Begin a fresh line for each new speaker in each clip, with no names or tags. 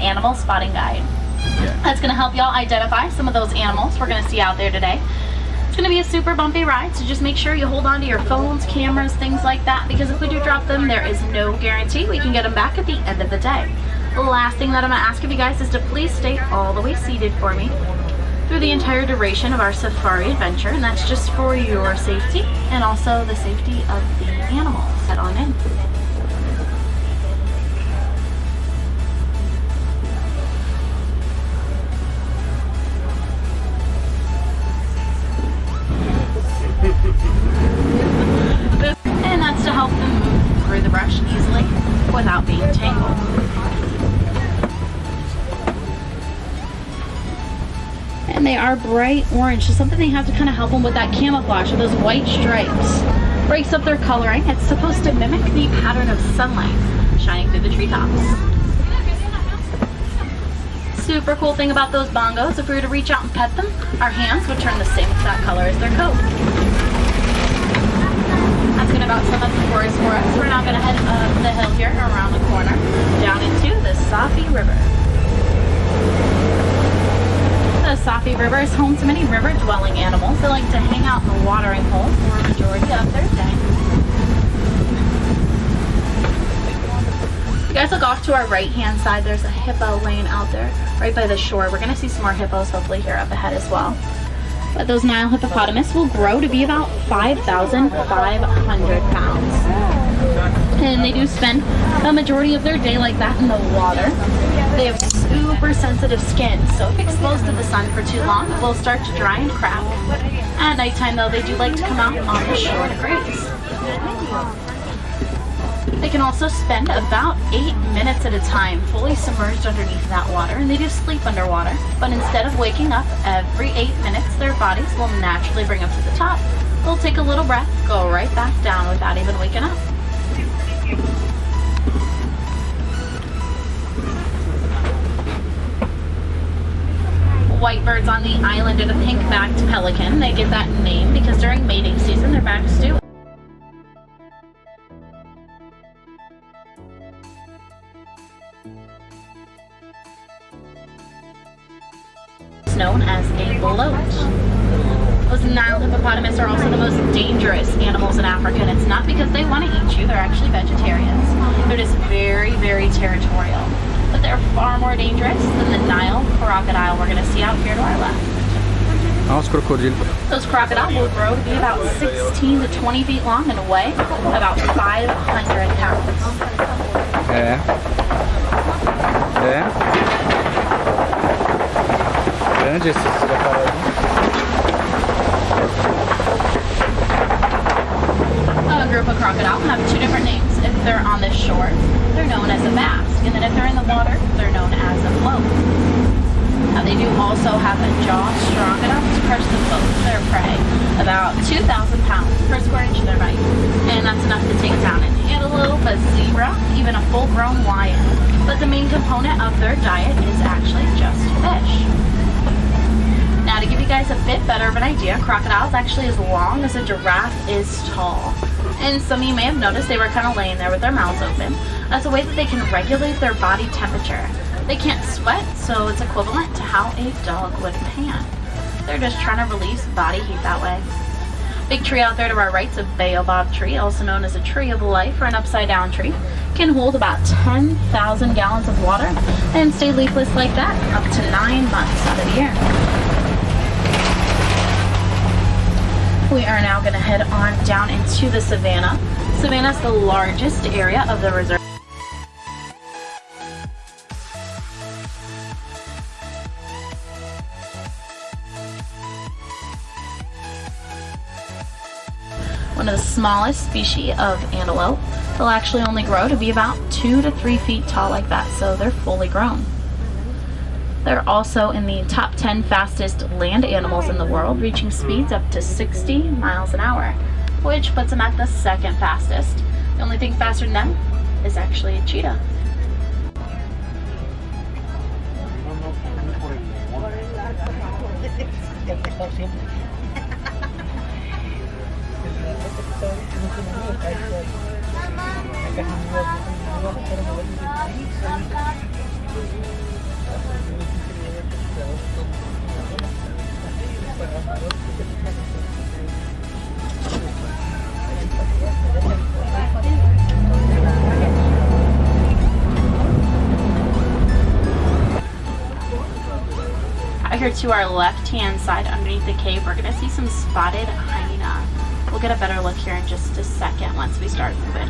animal spotting guide. That's going to help y'all identify some of those animals we're going to see out there today. It's going to be a super bumpy ride, so just make sure you hold on to your phones, cameras, things like that, because if we do drop them, there is no guarantee we can get them back at the end of the day. The last thing that I'm going to ask of you guys is to please stay all the way seated for me through the entire duration of our safari adventure, and that's just for your safety and also the safety of the animals. Head on in. And that's to help them move through the brush easily without being tangled. And they are bright orange, so something they have to kind of help them with that camouflage with those white stripes. Breaks up their coloring. It's supposed to mimic the pattern of sunlight shining through the treetops. Super cool thing about those bongos, if we were to reach out and pet them, our hands would turn the same exact color as their coat. That's going to about sum up the forest for us. We're now going to head up the hill here and around the corner, down into the Safári River. The Safári River is home to many river-dwelling animals. They like to hang out in the watering hole for a majority of their day. You guys look off to our right-hand side. There's a hippo lane out there right by the shore. We're going to see some more hippos hopefully here up ahead as well. But those Nile hippopotamus will grow to be about 5,500 pounds. And they do spend a majority of their day like that in the water. They have super sensitive skin, so if exposed to the sun for too long, it will start to dry and crack. At nighttime though, they do like to come out on the shore to graze. They can also spend about 8 minutes at a time fully submerged underneath that water, and they do sleep underwater. But instead of waking up every 8 minutes, their bodies will naturally bring them to the top. They'll take a little breath, go right back down without even waking up. White birds on the island are the pink-backed pelican. They get that name because during mating season, their backs do known as a bloat. Those Nile hippopotamus are also the most dangerous animals in Africa, and it's not because they want to eat you, they're actually vegetarians. They're just very, very territorial. But they're far more dangerous than the Nile crocodile we're going to see out here to our left. Those crocodiles will grow to be about 16 to 20 feet long and weigh about 500 pounds. A group of crocodiles have two different names. If they're on the shore, they're known as a mask, and then if they're in the water, they're known as a float. Now they do also have a jaw strong enough to crush the both of their prey, about 2,000 pounds per square inch of their bite, and that's enough to take down an antelope, a zebra, even a full-grown lion. But the main component of their diet is actually just fish. Now to give you guys a bit better of an idea, crocodiles actually as long as a giraffe is tall. And some of you may have noticed they were kind of laying there with their mouths open as a way that they can regulate their body temperature. They can't sweat, so it's equivalent to how a dog would pant. They're just trying to release body heat that way. Big tree out there to our right is a baobab tree, also known as a tree of life or an upside down tree. Can hold about 10,000 gallons of water and stay leafless like that up to 9 months out of the year. We are now going to head on down into the savannah. Savannah is the largest area of the reserve. One of the smallest species of antelope. They'll actually only grow to be about 2 to 3 feet tall like that, so they're fully grown. They're also in the top 10 fastest land animals in the world, reaching speeds up to 60 miles an hour, which puts them at the second fastest. The only thing faster than them is actually a cheetah. here to our left-hand side underneath the cave, we're going to see some spotted hyena. We'll get a better look here in just a second once we start moving.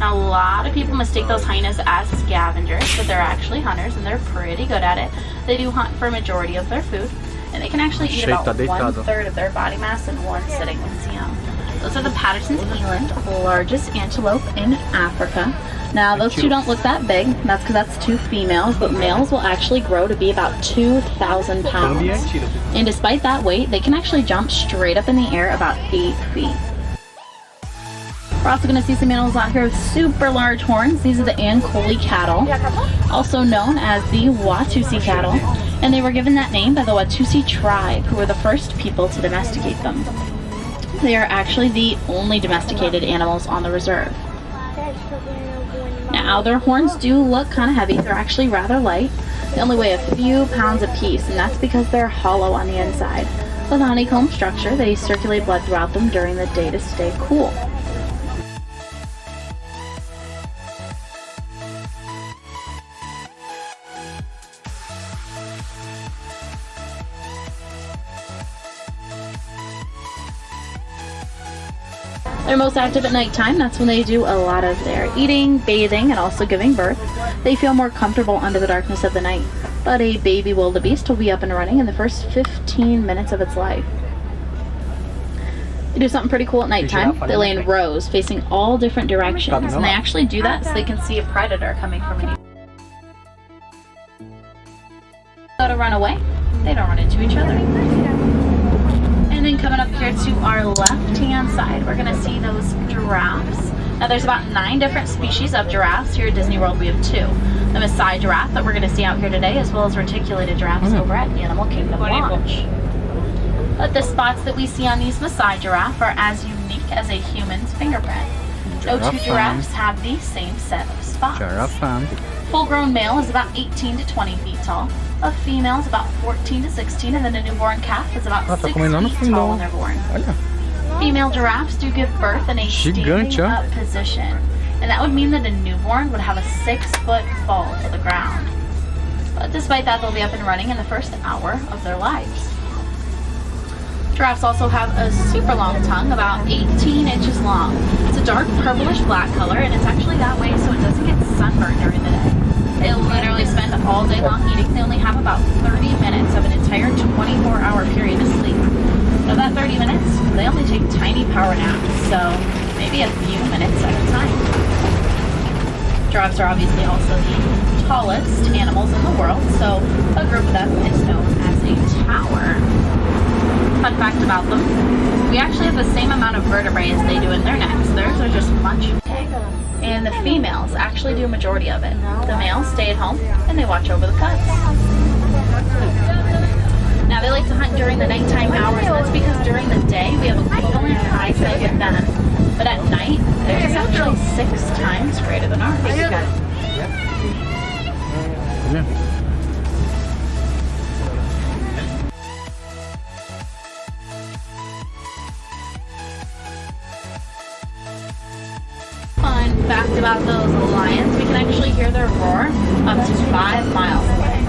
Now, a lot of people mistake those hyenas as scavengers, but they're actually hunters, and they're pretty good at it. They do hunt for a majority of their food, and they can actually eat about 1/3 of their body mass in one sitting when you see them. Those are the Patterson's eland, largest antelope in Africa. Now, those two don't look that big. That's because that's two females, but males will actually grow to be about 2,000 pounds. And despite that weight, they can actually jump straight up in the air about 8 feet. We're also going to see some animals out here with super large horns. These are the Ankole cattle, also known as the Watusi cattle. And they were given that name by the Watusi tribe, who were the first people to domesticate them. They are actually the only domesticated animals on the reserve. Now, their horns do look kind of heavy. They're actually rather light. They only weigh a few pounds apiece, and that's because they're hollow on the inside. With a honeycomb structure, they circulate blood throughout them during the day to stay cool. They're most active at nighttime. That's when they do a lot of their eating, bathing, and also giving birth. They feel more comfortable under the darkness of the night. But a baby wildebeest will be up and running in the first 15 minutes of its life. They do something pretty cool at nighttime. They lay in rows facing all different directions. And they actually do that so they can see a predator coming from any. Go to run away. They don't run into each other. And then coming up here to our left-hand side, we're going to see those giraffes. Now, there's about 9 different species of giraffes. Here at Disney World, we have 2. The Maasai giraffe that we're going to see out here today, as well as reticulated giraffes over at Animal Kingdom Lodge. But the spots that we see on these Maasai giraffe are as unique as a human's fingerprint. No two giraffes have the same set of spots. Full-grown male is about 18 to 20 feet tall. A female is about 14 to 16, and then a newborn calf is about 6 feet tall when they're born. Female giraffes do give birth in a standing up position, and that would mean that a newborn would have a 6-foot fall to the ground. But despite that, they'll be up and running in the first hour of their lives. Giraffes also have a super long tongue, about 18 inches long. It's a dark purplish black color, and it's actually that way so it doesn't get sunburned during the day. They literally spend all day long eating. They only have about 30 minutes of an entire 24-hour period to sleep. Of that 30 minutes, they only take tiny power naps, so maybe a few minutes at a time. Giraffes are obviously also the tallest animals in the world, so a group of them is known as a tower. Fun fact about them, we actually have the same amount of vertebrae as they do in their necks. Theirs are just much bigger. And the females actually do a majority of it. The males stay at home and they watch over the cubs. Now, they like to hunt during the nighttime hours, and that's because during the day we have a really high sight with them. But at night, theirs is actually 6 times greater than ours. Fun fact about those lions, we can actually hear their roar up to 5 miles away.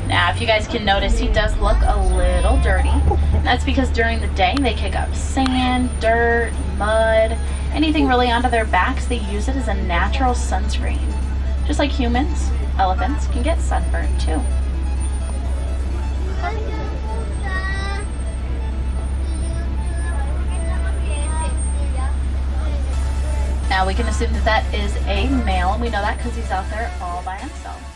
Now, if you guys can notice, he does look a little dirty. That's because during the day they kick up sand, dirt, mud, anything really onto their backs. They use it as a natural sunscreen. Just like humans, elephants can get sunburned too. Now we can assume that that is a male, and we know that because he's out there all by himself.